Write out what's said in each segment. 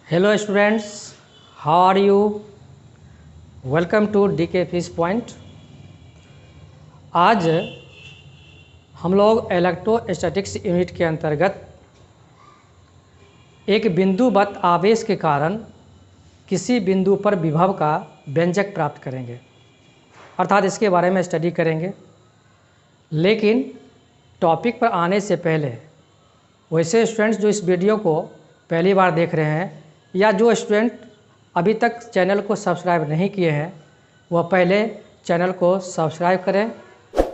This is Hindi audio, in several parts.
Hello students, how are you? Welcome to DK fish point. आज हम लोग इलेक्ट्रोस्टैटिक्स यूनिट के अंतर्गत एक बिंदुवत आवेश के कारण किसी बिंदु पर विभव का व्यंजक प्राप्त करेंगे, अर्थात इसके बारे में स्टडी करेंगे। लेकिन टॉपिक पर आने से पहले वैसे स्टूडेंट्स जो इस वीडियो को पहली बार देख रहे हैं या जो स्टूडेंट अभी तक चैनल को सब्सक्राइब नहीं किए हैं, वह पहले चैनल को सब्सक्राइब करें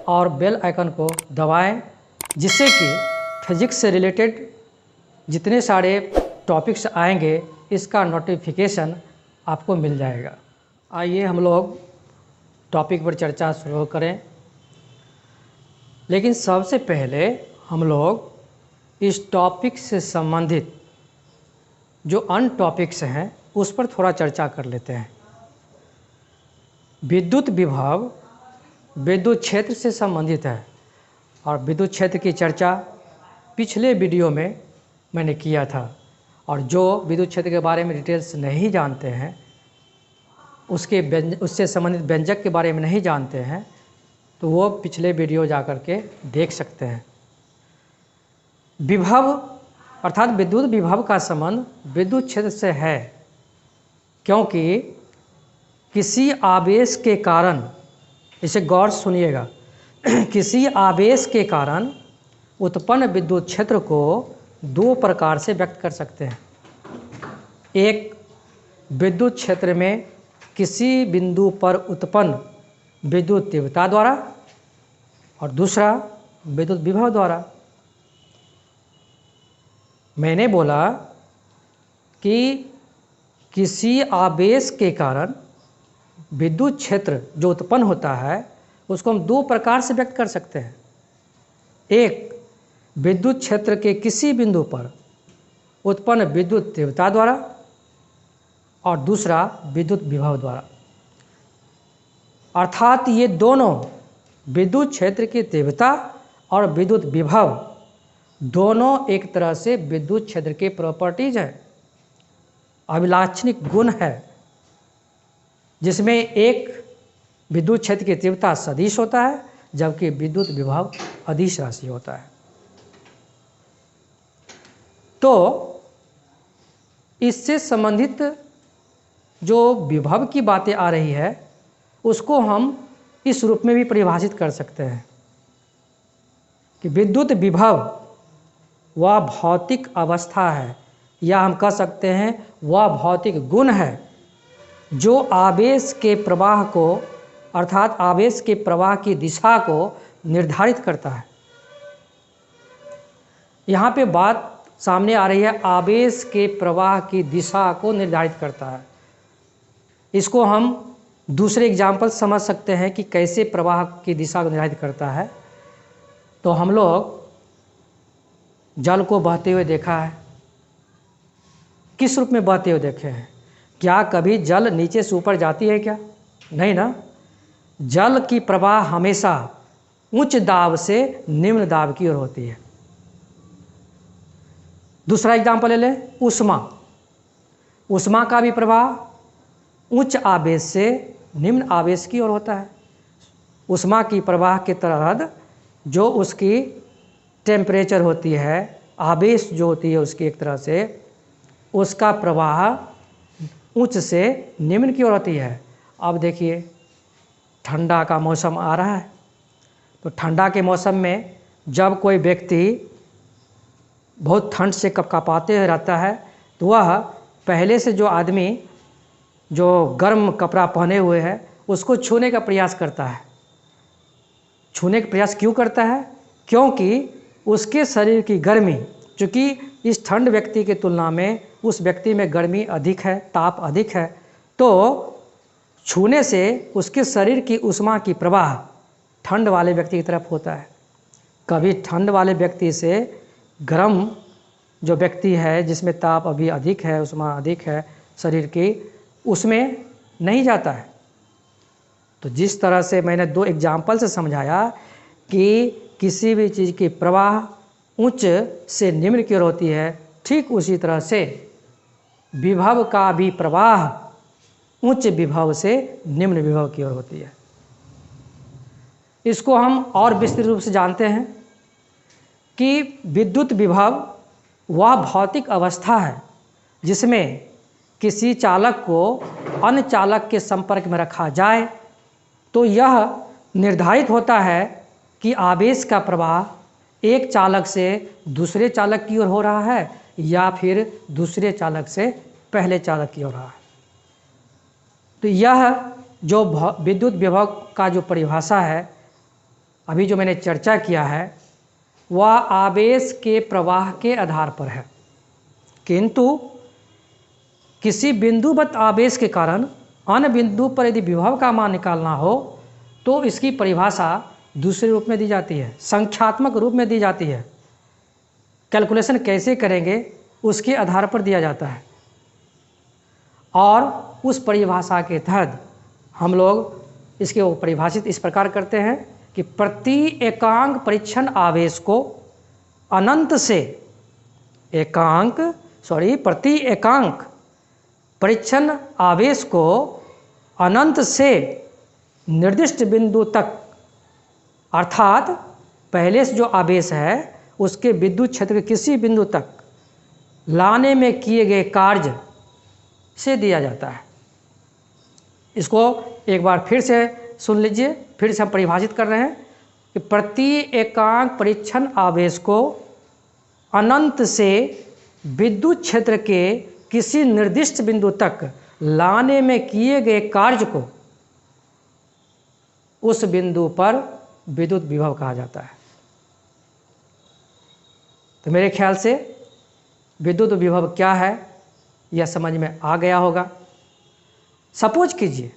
और बेल आइकन को दबाएं, जिससे कि फिजिक्स से रिलेटेड जितने सारे टॉपिक्स आएंगे इसका नोटिफिकेशन आपको मिल जाएगा। आइए हम लोग टॉपिक पर चर्चा शुरू करें। लेकिन सबसे पहले हम लोग इस टॉपिक से संबंधित जो अन्य टॉपिक्स हैं उस पर थोड़ा चर्चा कर लेते हैं। विद्युत विभव विद्युत क्षेत्र से संबंधित है और विद्युत क्षेत्र की चर्चा पिछले वीडियो में मैंने किया था, और जो विद्युत क्षेत्र के बारे में डिटेल्स नहीं जानते हैं, उससे संबंधित व्यंजक के बारे में नहीं जानते हैं, तो वो पिछले वीडियो जा कर के देख सकते हैं। विभव अर्थात विद्युत विभव का संबंध विद्युत क्षेत्र से है, क्योंकि किसी आवेश के कारण, इसे गौर से सुनिएगा, किसी आवेश के कारण उत्पन्न विद्युत क्षेत्र को दो प्रकार से व्यक्त कर सकते हैं। एक, विद्युत क्षेत्र में किसी बिंदु पर उत्पन्न विद्युत तीव्रता द्वारा, और दूसरा विद्युत विभव द्वारा। मैंने बोला कि किसी आवेश के कारण विद्युत क्षेत्र जो उत्पन्न होता है उसको हम दो प्रकार से व्यक्त कर सकते हैं। एक, विद्युत क्षेत्र के किसी बिंदु पर उत्पन्न विद्युत तीव्रता द्वारा, और दूसरा विद्युत विभव द्वारा। अर्थात ये दोनों, विद्युत क्षेत्र की तीव्रता और विद्युत विभव, दोनों एक तरह से विद्युत क्षेत्र के प्रॉपर्टीज हैं, अभिलाक्षणिक गुण है, जिसमें एक विद्युत क्षेत्र की तीव्रता सदिश होता है जबकि विद्युत विभव अदिश राशि होता है। तो इससे संबंधित जो विभव की बातें आ रही है उसको हम इस रूप में भी परिभाषित कर सकते हैं कि विद्युत विभव वह भौतिक अवस्था है, या हम कह सकते हैं वह भौतिक गुण है जो आवेश के प्रवाह को, अर्थात आवेश के प्रवाह की दिशा को निर्धारित करता है। यहाँ पे बात सामने आ रही है, आवेश के प्रवाह की दिशा को निर्धारित करता है। इसको हम दूसरे एग्जाम्पल समझ सकते हैं कि कैसे प्रवाह की दिशा को निर्धारित करता है। तो हम लोग जल को बहते हुए देखा है, किस रूप में बहते हुए देखे हैं? क्या कभी जल नीचे से ऊपर जाती है क्या? नहीं ना। जल की प्रवाह हमेशा उच्च दाब से निम्न दाब की ओर होती है। दूसरा एग्जाम्पल ले लें, ऊष्मा। ऊष्मा का भी प्रवाह उच्च आवेश से निम्न आवेश की ओर होता है। ऊष्मा की प्रवाह के तहत जो उसकी टेम्परेचर होती है, आवेश जो होती है उसकी, एक तरह से उसका प्रवाह उच्च से निम्न की ओर होती है। अब देखिए, ठंडा का मौसम आ रहा है, तो ठंडा के मौसम में जब कोई व्यक्ति बहुत ठंड से कपकपाते हुए रहता है, तो वह पहले से जो आदमी जो गर्म कपड़ा पहने हुए है उसको छूने का प्रयास करता है। छूने का प्रयास क्यों करता है? क्योंकि उसके शरीर की गर्मी, चूँकि इस ठंड व्यक्ति की तुलना में उस व्यक्ति में गर्मी अधिक है, ताप अधिक है, तो छूने से उसके शरीर की ऊष्मा की प्रवाह ठंड वाले व्यक्ति की तरफ होता है। कभी ठंड वाले व्यक्ति से गर्म जो व्यक्ति है, जिसमें ताप अभी अधिक है, ऊष्मा अधिक है शरीर की, उसमें नहीं जाता है। तो जिस तरह से मैंने दो एग्जाम्पल से समझाया कि किसी भी चीज़ की प्रवाह उच्च से निम्न की ओर होती है, ठीक उसी तरह से विभव का भी प्रवाह उच्च विभव से निम्न विभव की ओर होती है। इसको हम और विस्तृत रूप से जानते हैं कि विद्युत विभव वह भौतिक अवस्था है जिसमें किसी चालक को अन्य चालक के संपर्क में रखा जाए तो यह निर्धारित होता है कि आवेश का प्रवाह एक चालक से दूसरे चालक की ओर हो रहा है या फिर दूसरे चालक से पहले चालक की ओर रहा है। तो यह जो विद्युत विभव का जो परिभाषा है अभी जो मैंने चर्चा किया है वह आवेश के प्रवाह के आधार पर है, किंतु किसी बिंदुवत आवेश के कारण अन्य बिंदु पर यदि विभव का मान निकालना हो तो इसकी परिभाषा दूसरे रूप में दी जाती है, संख्यात्मक रूप में दी जाती है। कैलकुलेशन कैसे करेंगे उसके आधार पर दिया जाता है और उस परिभाषा के तहत हम लोग इसके परिभाषित इस प्रकार करते हैं कि प्रति एकांक परीक्षण आवेश को अनंत से प्रति एकांक परीक्षण आवेश को अनंत से निर्दिष्ट बिंदु तक, अर्थात पहले से जो आवेश है उसके विद्युत क्षेत्र के किसी बिंदु तक लाने में किए गए कार्य से दिया जाता है। इसको एक बार फिर से सुन लीजिए, फिर से हम परिभाषित कर रहे हैं कि प्रति एकांक परीक्षण आवेश को अनंत से विद्युत क्षेत्र के किसी निर्दिष्ट बिंदु तक लाने में किए गए कार्य को उस बिंदु पर विद्युत विभव कहा जाता है। तो मेरे ख्याल से विद्युत विभव क्या है यह समझ में आ गया होगा। सपोज कीजिए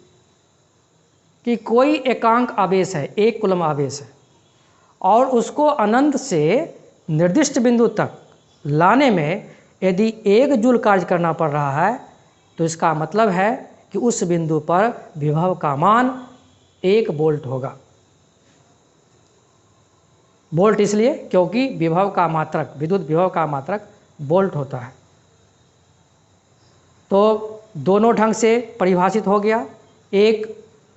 कि कोई एकांक आवेश है, एक कूलम आवेश है और उसको अनंत से निर्दिष्ट बिंदु तक लाने में यदि 1 जूल कार्य करना पड़ रहा है तो इसका मतलब है कि उस बिंदु पर विभव का मान 1 वोल्ट होगा। वोल्ट इसलिए क्योंकि विभव का मात्रक, विद्युत विभव का मात्रक वोल्ट होता है। तो दोनों ढंग से परिभाषित हो गया, एक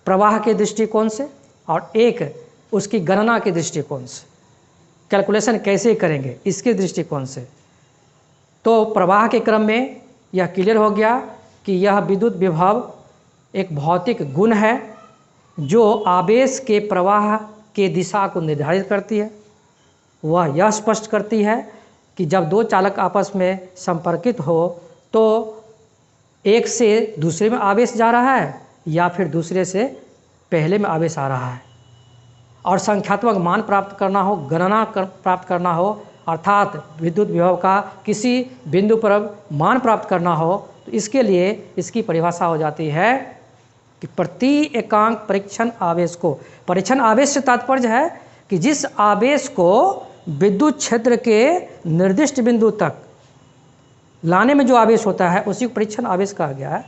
प्रवाह के दृष्टिकोण से और एक उसकी गणना के दृष्टिकोण से, कैलकुलेशन कैसे करेंगे इसके दृष्टिकोण से। तो प्रवाह के क्रम में यह क्लियर हो गया कि यह विद्युत विभव एक भौतिक गुण है जो आवेश के प्रवाह के दिशा को निर्धारित करती है। वह यह स्पष्ट करती है कि जब 2 चालक आपस में संपर्कित हो तो एक से दूसरे में आवेश जा रहा है या फिर दूसरे से पहले में आवेश आ रहा है। और संख्यात्मक मान प्राप्त करना हो, प्राप्त करना हो, अर्थात विद्युत विभव का किसी बिंदु पर मान प्राप्त करना हो तो इसके लिए इसकी परिभाषा हो जाती है कि प्रति एकांक परीक्षण आवेश को, परीक्षण आवेश से तात्पर्य है कि जिस आवेश को विद्युत क्षेत्र के निर्दिष्ट बिंदु तक लाने में जो आवेश होता है उसी को परीक्षण आवेश कहा गया है।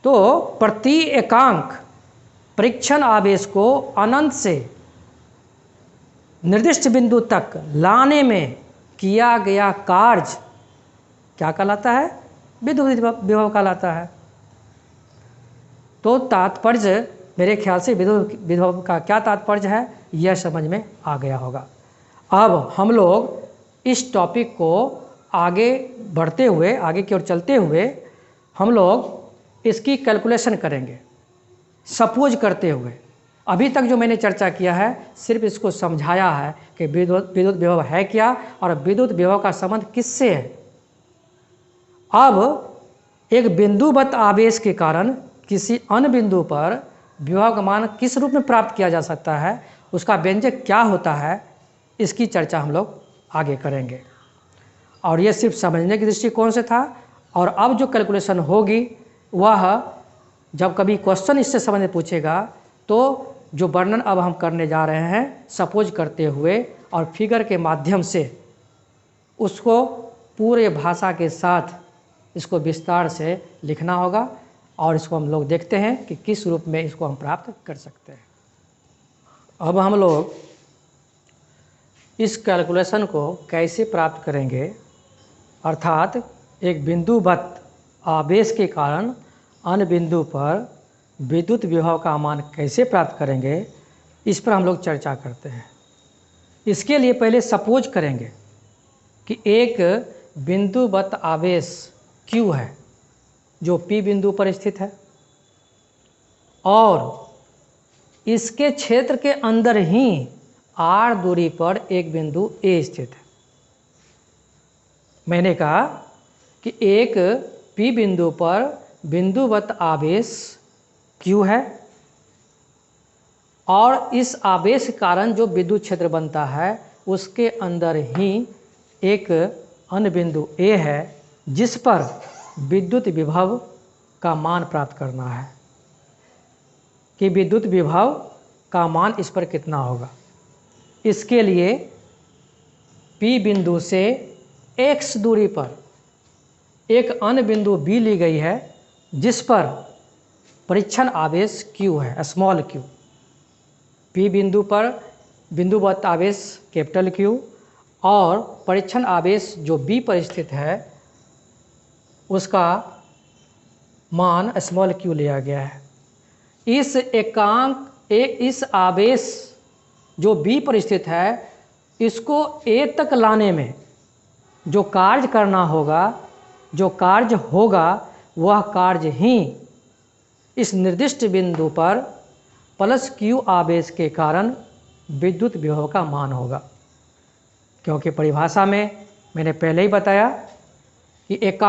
तो प्रति एकांक परीक्षण आवेश को अनंत से निर्दिष्ट बिंदु तक लाने में किया गया कार्य क्या कहलाता है? विद्युत विभव कहलाता है। तो तात्पर्य मेरे ख्याल से विद्युत विभव का क्या तात्पर्य है यह समझ में आ गया होगा। अब हम लोग इस टॉपिक को आगे बढ़ते हुए, आगे की ओर चलते हुए हम लोग इसकी कैलकुलेशन करेंगे सपोज करते हुए। अभी तक जो मैंने चर्चा किया है सिर्फ इसको समझाया है कि विद्युत विभव है क्या और विद्युत विभव का संबंध किससे है। अब एक बिंदुवत आवेश के कारण किसी अन्य बिंदु पर विभव का मान किस रूप में प्राप्त किया जा सकता है, उसका व्यंजक क्या होता है, इसकी चर्चा हम लोग आगे करेंगे। और ये सिर्फ समझने के दृष्टिकोण से था। और अब जो कैलकुलेशन होगी वह जब कभी क्वेश्चन इससे समझ में पूछेगा तो जो वर्णन अब हम करने जा रहे हैं सपोज करते हुए और फिगर के माध्यम से उसको पूरे भाषा के साथ इसको विस्तार से लिखना होगा और इसको हम लोग देखते हैं कि किस रूप में इसको हम प्राप्त कर सकते हैं। अब हम लोग इस कैलकुलेशन को कैसे प्राप्त करेंगे, अर्थात एक बिंदुवत आवेश के कारण अन्य बिंदु पर विद्युत विभव का मान कैसे प्राप्त करेंगे, इस पर हम लोग चर्चा करते हैं। इसके लिए पहले सपोज करेंगे कि एक बिंदुवत आवेश Q है जो P बिंदु पर स्थित है और इसके क्षेत्र के अंदर ही R दूरी पर एक बिंदु A स्थित है। मैंने कहा कि एक P बिंदु पर बिंदुवत आवेश Q है और इस आवेश के कारण जो विद्युत क्षेत्र बनता है उसके अंदर ही एक अन्य बिंदु A है जिस पर विद्युत विभव का मान प्राप्त करना है कि विद्युत विभव का मान इस पर कितना होगा। इसके लिए P बिंदु से x दूरी पर एक अन्य बिंदु B ली गई है जिस पर परीक्षण आवेश Q है, स्मॉल q। P बिंदु पर बिंदुवत आवेश कैपिटल Q और परीक्षण आवेश जो B पर स्थित है उसका मान स्मॉल q लिया गया है। इस आवेश जो B पर स्थित है इसको A तक लाने में जो कार्य करना होगा, जो कार्य होगा वह कार्य ही इस निर्दिष्ट बिंदु पर प्लस Q आवेश के कारण विद्युत विभव का मान होगा। क्योंकि परिभाषा में मैंने पहले ही बताया कि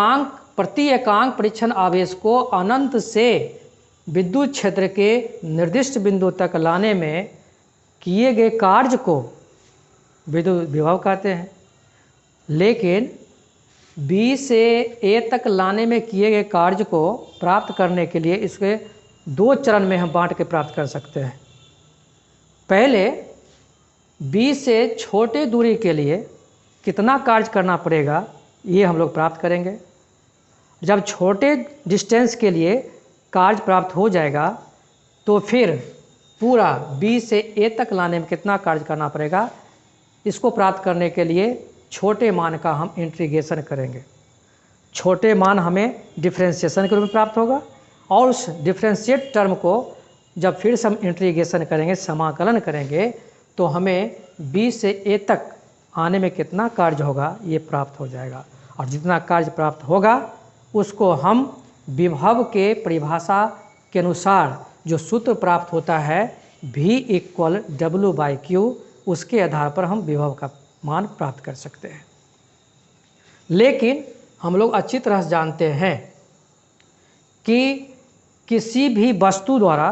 प्रति एकांक परीक्षण आवेश को अनंत से विद्युत क्षेत्र के निर्दिष्ट बिंदु तक लाने में किए गए कार्य को विद्युत विभव कहते हैं। लेकिन B से A तक लाने में किए गए कार्य को प्राप्त करने के लिए इसके दो चरण में हम बांट के प्राप्त कर सकते हैं। पहले B से छोटे दूरी के लिए कितना कार्य करना पड़ेगा ये हम लोग प्राप्त करेंगे। जब छोटे डिस्टेंस के लिए कार्य प्राप्त हो जाएगा तो फिर पूरा B से A तक लाने में कितना कार्य करना पड़ेगा, इसको प्राप्त करने के लिए छोटे मान का हम इंटीग्रेशन करेंगे। छोटे मान हमें डिफरेंशिएशन के रूप में प्राप्त होगा और उस डिफरेंशिएट टर्म को जब फिर से हम इंटीग्रेशन करेंगे, समाकलन करेंगे, तो हमें B से A तक आने में कितना कार्य होगा ये प्राप्त हो जाएगा। और जितना कार्य प्राप्त होगा उसको हम विभव के परिभाषा के अनुसार जो सूत्र प्राप्त होता है V = W/Q, उसके आधार पर हम विभव का मान प्राप्त कर सकते हैं। लेकिन हम लोग अच्छी तरह से जानते हैं कि किसी भी वस्तु द्वारा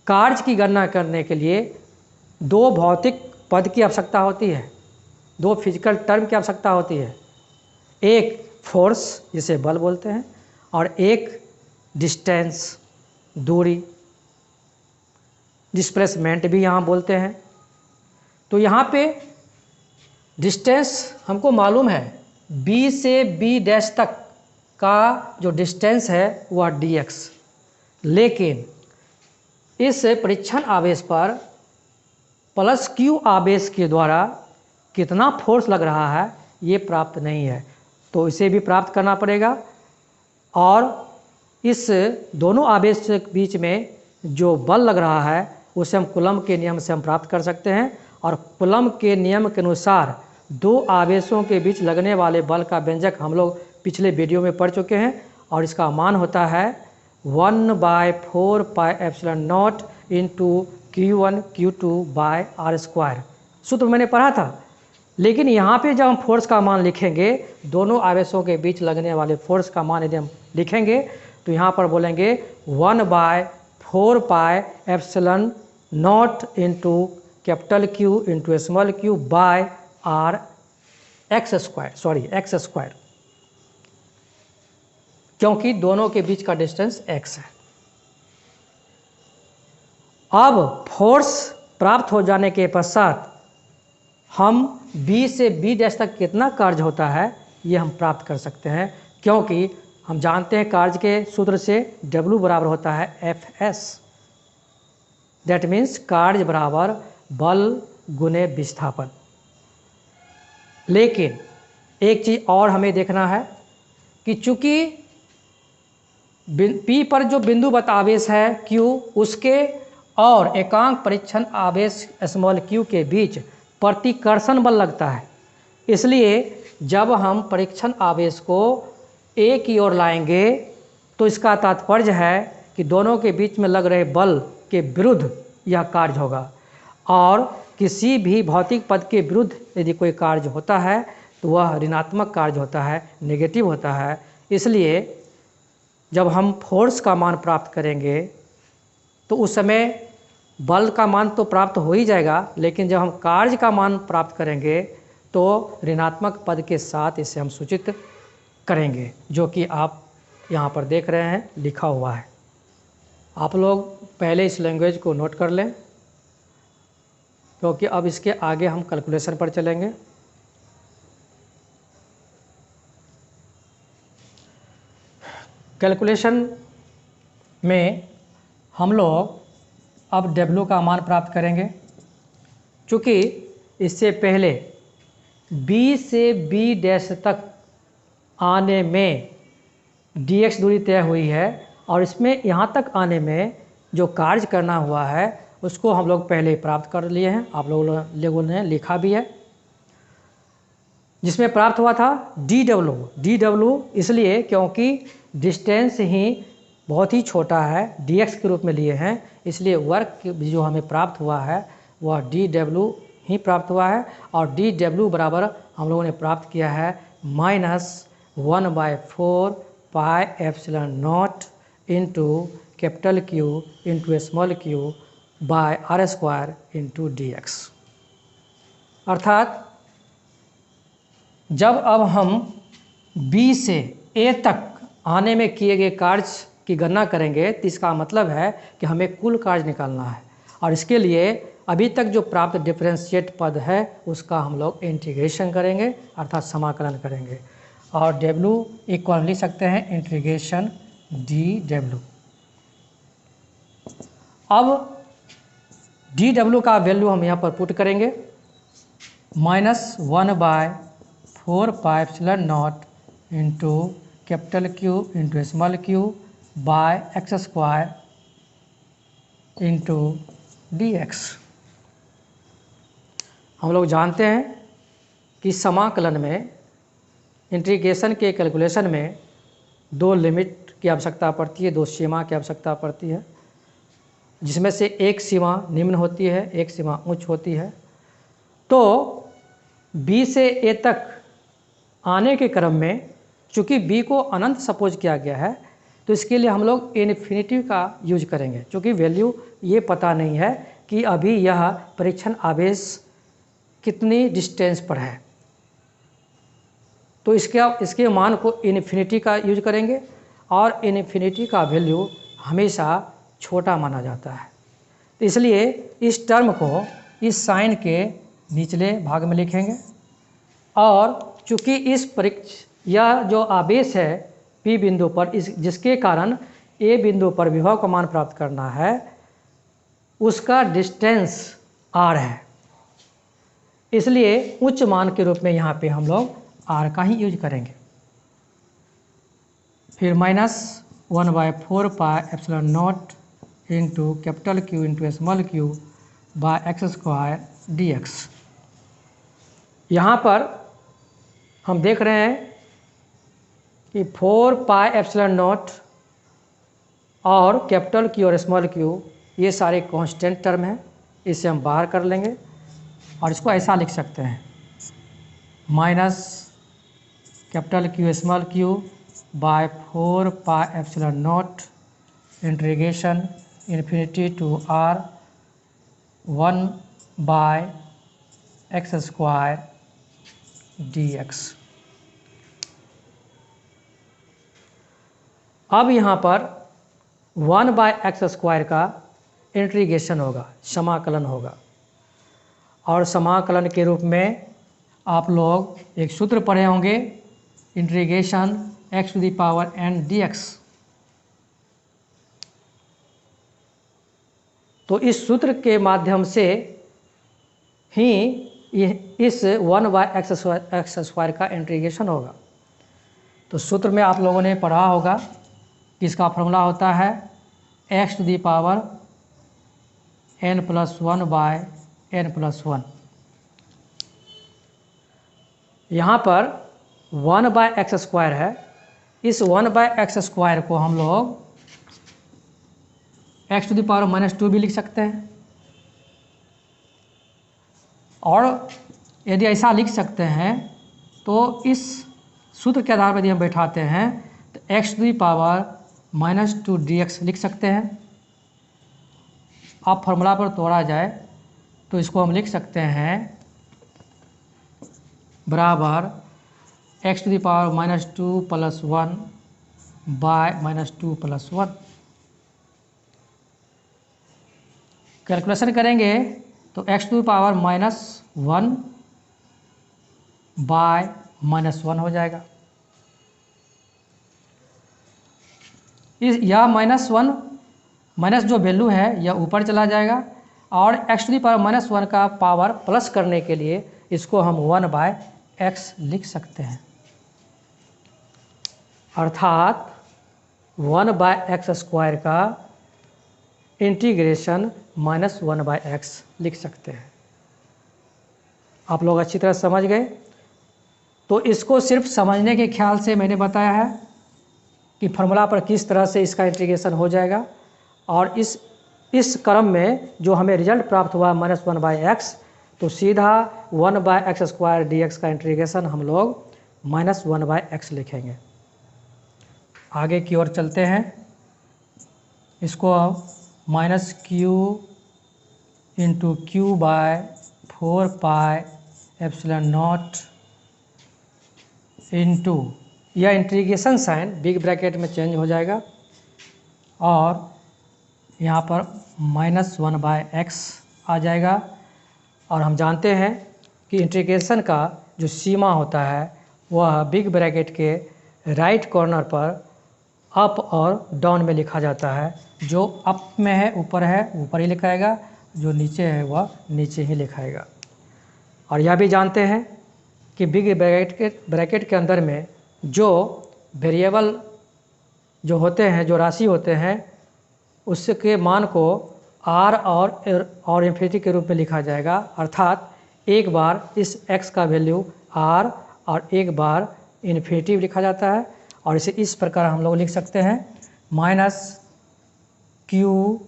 कार्य की गणना करने के लिए दो भौतिक पद की आवश्यकता होती है, दो फिजिकल टर्म की आवश्यकता होती है। एक फोर्स जिसे बल बोलते हैं और एक डिस्टेंस दूरी, डिस्प्लेसमेंट भी यहाँ बोलते हैं। तो यहाँ पे डिस्टेंस हमको मालूम है, B से B' तक का जो डिस्टेंस है वह dx, लेकिन इस परीक्षण आवेश पर प्लस Q आवेश के द्वारा कितना फोर्स लग रहा है ये प्राप्त नहीं है, तो इसे भी प्राप्त करना पड़ेगा। और इस दोनों आवेश के बीच में जो बल लग रहा है उसे हम कूलम्ब के नियम से हम प्राप्त कर सकते हैं। और कूलम्ब के नियम के अनुसार दो आवेशों के बीच लगने वाले बल का व्यंजक हम लोग पिछले वीडियो में पढ़ चुके हैं और इसका मान होता है 1/4πε0 × Q1 Q2/r²। सूत्र मैंने पढ़ा था। लेकिन यहाँ पे जब हम फोर्स का मान लिखेंगे, दोनों आवेशों के बीच लगने वाले फोर्स का मान यदि हम लिखेंगे तो यहाँ पर बोलेंगे 1/4πε0 × capital Q × small q by r x², क्योंकि दोनों के बीच का डिस्टेंस x है। अब फोर्स प्राप्त हो जाने के पश्चात हम B से B' तक कितना कार्य होता है ये हम प्राप्त कर सकते हैं, क्योंकि हम जानते हैं कार्य के सूत्र से W बराबर होता है Fs। दैट मीन्स कार्य बराबर बल गुने विस्थापन। लेकिन एक चीज़ और हमें देखना है कि चूंकि P पर जो बिंदुवत आवेश है Q, उसके और एकांक परीक्षण आवेश स्मॉल q के बीच प्रतिकर्षण बल लगता है। इसलिए जब हम परीक्षण आवेश को A की ओर लाएंगे तो इसका तात्पर्य है कि दोनों के बीच में लग रहे बल के विरुद्ध यह कार्य होगा, और किसी भी भौतिक पद के विरुद्ध यदि कोई कार्य होता है तो वह ऋणात्मक कार्य होता है, नेगेटिव होता है। इसलिए जब हम फोर्स का मान प्राप्त करेंगे तो उस समय बल का मान तो प्राप्त हो ही जाएगा, लेकिन जब हम कार्य का मान प्राप्त करेंगे तो ऋणात्मक पद के साथ इसे हम सूचित करेंगे, जो कि आप यहाँ पर देख रहे हैं लिखा हुआ है। आप लोग पहले इस लैंग्वेज को नोट कर लें, क्योंकि अब इसके आगे हम कैलकुलेशन पर चलेंगे। कैलकुलेशन में हम लोग अब W का मान प्राप्त करेंगे। चूँकि इससे पहले B से B डैश तक आने में dx दूरी तय हुई है, और इसमें यहाँ तक आने में जो कार्य करना हुआ है उसको हम लोग पहले प्राप्त कर लिए हैं, आप लोगों ने लिखा भी है, जिसमें प्राप्त हुआ था dw इसलिए क्योंकि डिस्टेंस ही बहुत ही छोटा है, dx के रूप में लिए हैं, इसलिए वर्क जो हमें प्राप्त हुआ है वह dw ही प्राप्त हुआ है। और dw बराबर हम लोगों ने प्राप्त किया है -1/4 pi epsilon naught into capital Q into small q by r² into dx। अर्थात जब अब हम B से A तक आने में किए गए कार्य की गणना करेंगे तो इसका मतलब है कि हमें कुल कार्य निकालना है, और इसके लिए अभी तक जो प्राप्त डिफरेंशिएट पद है उसका हम लोग इंटीग्रेशन करेंगे, अर्थात समाकलन करेंगे, और W इक्वल लिख सकते हैं इंटीग्रेशन dW। अब dW का वैल्यू हम यहाँ पर पुट करेंगे -1/4 pi epsilon naught into capital Q into small q by x² into dx। हम लोग जानते हैं कि समाकलन में, इंटीग्रेशन के कैलकुलेशन में दो लिमिट की आवश्यकता पड़ती है, दो सीमा की आवश्यकता पड़ती है, जिसमें से एक सीमा निम्न होती है, एक सीमा उच्च होती है। तो B से A तक आने के क्रम में चूँकि B को अनंत सपोज किया गया है तो इसके लिए हम लोग इन्फिनिटी का यूज करेंगे, चूँकि वैल्यू ये पता नहीं है कि अभी यह परीक्षण आवेश कितनी डिस्टेंस पर है, तो इसके मान को इन्फिनिटी का यूज करेंगे, और इन्फिनिटी का वैल्यू हमेशा छोटा माना जाता है। तो इसलिए इस टर्म को इस साइन के निचले भाग में लिखेंगे, और चूँकि यह जो आवेश है P बिंदु पर, जिसके कारण A बिंदु पर विभव का मान प्राप्त करना है, उसका डिस्टेंस r है, इसलिए उच्च मान के रूप में यहाँ पे हम लोग r का ही यूज करेंगे। फिर -1/4 pi epsilon naught into capital Q into small q by x² dx। यहाँ पर हम देख रहे हैं कि 4 पाई एप्सिलॉन नॉट और कैपिटल Q और स्मॉल q ये सारे कांस्टेंट टर्म हैं, इसे हम बाहर कर लेंगे और इसको ऐसा लिख सकते हैं minus capital Q small q by 4 pi epsilon naught integration infinity to r 1/x² dx। अब यहाँ पर 1/x² का इंटीग्रेशन होगा, समाकलन होगा, और समाकलन के रूप में आप लोग एक सूत्र पढ़े होंगे, इंटीग्रेशन x⁴n dx। तो इस सूत्र के माध्यम से ही इस 1/x² का इंटीग्रेशन होगा। तो सूत्र में आप लोगों ने पढ़ा होगा कि इसका फॉर्मूला होता है x⁴ n+1/n+1। यहाँ पर 1/x² है, इस 1/x² को हम लोग x⁻² भी लिख सकते हैं, और यदि ऐसा लिख सकते हैं तो इस सूत्र के आधार पर यदि हम बैठाते हैं तो x⁻² dx लिख सकते हैं। अब फॉर्मूला पर तोड़ा जाए तो इसको हम लिख सकते हैं बराबर x⁻² + 1/-2 + 1। कैलकुलेशन करेंगे तो x⁻1/-1 हो जाएगा। यह -1 माइनस जो वैल्यू है यह ऊपर चला जाएगा, और x⁻1 का पावर प्लस करने के लिए इसको हम 1/x लिख सकते हैं, अर्थात 1/x² का इंटीग्रेशन -1/x लिख सकते हैं। आप लोग अच्छी तरह समझ गए। तो इसको सिर्फ समझने के ख्याल से मैंने बताया है कि फॉर्मूला पर किस तरह से इसका इंटीग्रेशन हो जाएगा, और इस क्रम में जो हमें रिजल्ट प्राप्त हुआ -1/x, तो सीधा 1/x² dx का इंटीग्रेशन हम लोग -1/x लिखेंगे। आगे की ओर चलते हैं। इसको -q × q/4πε0 इंटू, यह इंटीग्रेशन साइन बिग ब्रैकेट में चेंज हो जाएगा, और यहाँ पर -1/x आ जाएगा। और हम जानते हैं कि इंटीग्रेशन का जो सीमा होता है वह बिग ब्रैकेट के राइट कॉर्नर पर अप और डाउन में लिखा जाता है। जो अप में है ऊपर ही लिखाएगा, जो नीचे है वह नीचे ही लिखाएगा। और यह भी जानते हैं कि बिग ब्रैकेट के अंदर में जो वेरिएबल जो होते हैं, जो राशि होते हैं, उसके मान को r और इन्फिनिटी के रूप में लिखा जाएगा, अर्थात एक बार इस x का वैल्यू r और एक बार इन्फिनिटी लिखा जाता है। और इसे इस प्रकार हम लोग लिख सकते हैं -q,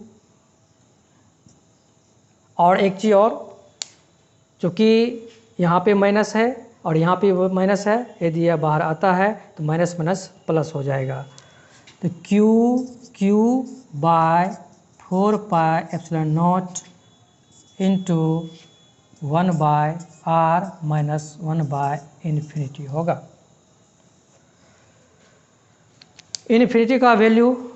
और एक चीज़ और, चूँकि यहाँ पे माइनस है और यहाँ पे माइनस है, यदि यह बाहर आता है तो माइनस माइनस प्लस हो जाएगा। तो q/4πε0 इंटू 1/r - 1/∞ होगा। इन्फिनिटी का वैल्यू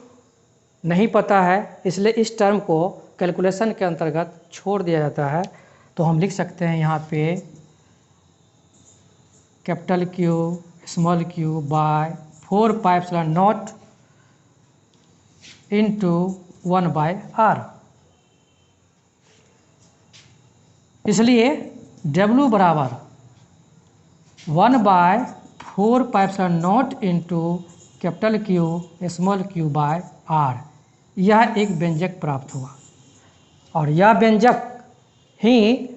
नहीं पता है, इसलिए इस टर्म को कैलकुलेशन के अंतर्गत छोड़ दिया जाता है। तो हम लिख सकते हैं यहाँ पे Q q/4πε0 इंटू 1/r। इसलिए W बराबर 1/4πε0 इंटू Q q/r, यह एक व्यंजक प्राप्त हुआ। और यह व्यंजक ही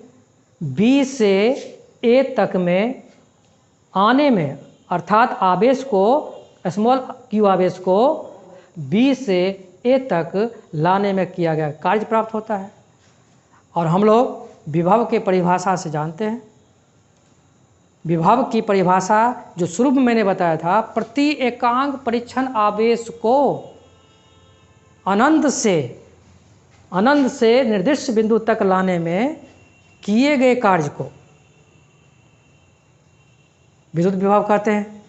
B से A तक में आने में, अर्थात आवेश को q आवेश को B से A तक लाने में किया गया कार्य प्राप्त होता है। और हम लोग विभव के परिभाषा से जानते हैं, विभव की परिभाषा जो शुरू में मैंने बताया था, प्रति एकांक परिच्छन आवेश को अनंत से निर्दिष्ट बिंदु तक लाने में किए गए कार्य को विद्युत विभव कहते हैं।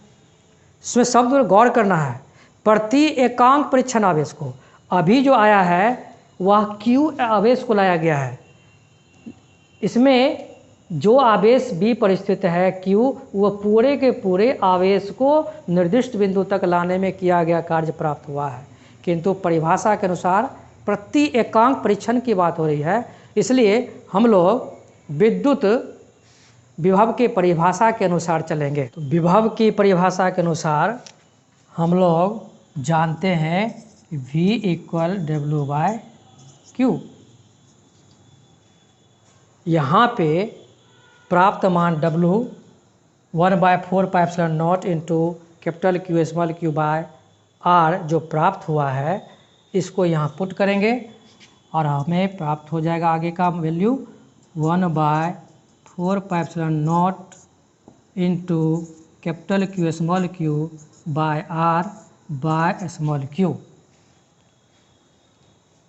इसमें शब्द गौर करना है, प्रति एकांक परिच्छन आवेश को। अभी जो आया है वह q आवेश को लाया गया है। इसमें जो आवेश B पर स्थित है q, वह पूरे के पूरे आवेश को निर्दिष्ट बिंदु तक लाने में किया गया कार्य प्राप्त हुआ है। किंतु परिभाषा के अनुसार प्रति एकांक परिच्छन की बात हो रही है, इसलिए हम लोग विद्युत विभव की परिभाषा के अनुसार चलेंगे। तो विभव की परिभाषा के अनुसार हम लोग जानते हैं कि V = W/Q। यहाँ पे प्राप्त मान W 1/4πε0 इंटू Q/r जो प्राप्त हुआ है, इसको यहाँ पुट करेंगे और हमें प्राप्त हो जाएगा आगे का वैल्यू 1/4πε0 इंटू Q/r/q।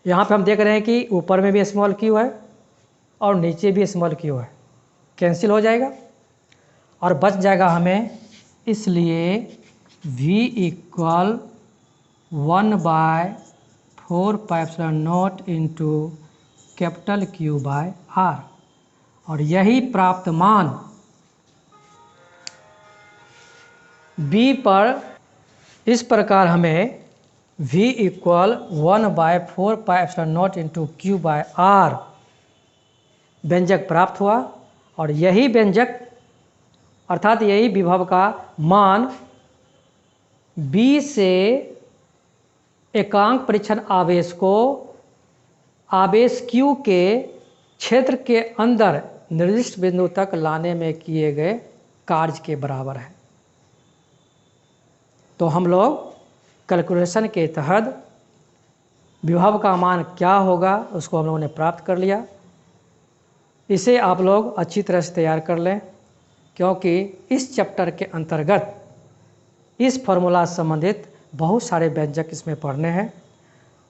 यहाँ पे हम देख रहे हैं कि ऊपर में भी स्मॉल q है और नीचे भी स्मॉल q है, कैंसिल हो जाएगा और बच जाएगा हमें, इसलिए V = 1/4πε0 इंटू Q/r और यही प्राप्त मान B पर इस प्रकार हमें V = 1/4πε0 इंटू Q/r व्यंजक प्राप्त हुआ और यही व्यंजक अर्थात यही विभव का मान B से एकांक परीक्षण आवेश को आवेश Q के क्षेत्र के अंदर निर्दिष्ट बिंदु तक लाने में किए गए कार्य के बराबर है। तो हम लोग कैलकुलेशन के तहत विभव का मान क्या होगा उसको हम लोगों ने प्राप्त कर लिया। इसे आप लोग अच्छी तरह से तैयार कर लें, क्योंकि इस चैप्टर के अंतर्गत इस फॉर्मूला से संबंधित बहुत सारे व्यंजक इसमें पढ़ने हैं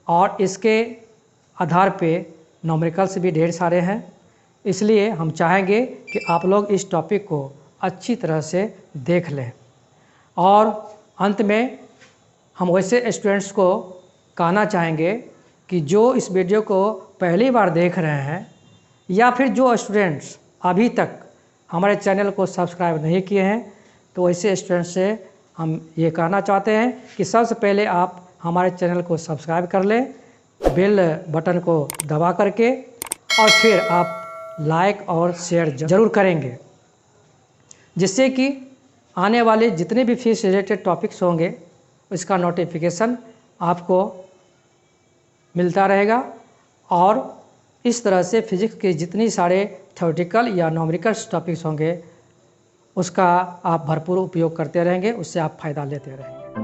और इसके आधार पे न्यूमेरिकल्स भी ढेर सारे हैं। इसलिए हम चाहेंगे कि आप लोग इस टॉपिक को अच्छी तरह से देख लें। और अंत में हम वैसे स्टूडेंट्स को कहना चाहेंगे कि जो इस वीडियो को पहली बार देख रहे हैं या फिर जो स्टूडेंट्स अभी तक हमारे चैनल को सब्सक्राइब नहीं किए हैं, तो वैसे स्टूडेंट्स से हम ये कहना चाहते हैं कि सबसे पहले आप हमारे चैनल को सब्सक्राइब कर लें, बेल बटन को दबा करके, और फिर आप लाइक और शेयर ज़रूर करेंगे, जिससे कि आने वाले जितने भी फिजिक्स रिलेटेड टॉपिक्स होंगे उसका नोटिफिकेशन आपको मिलता रहेगा। और इस तरह से फिजिक्स के जितनी सारे थ्योरेटिकल या न्यूमेरिकल टॉपिक्स होंगे उसका आप भरपूर उपयोग करते रहेंगे, उससे आप फ़ायदा लेते रहेंगे।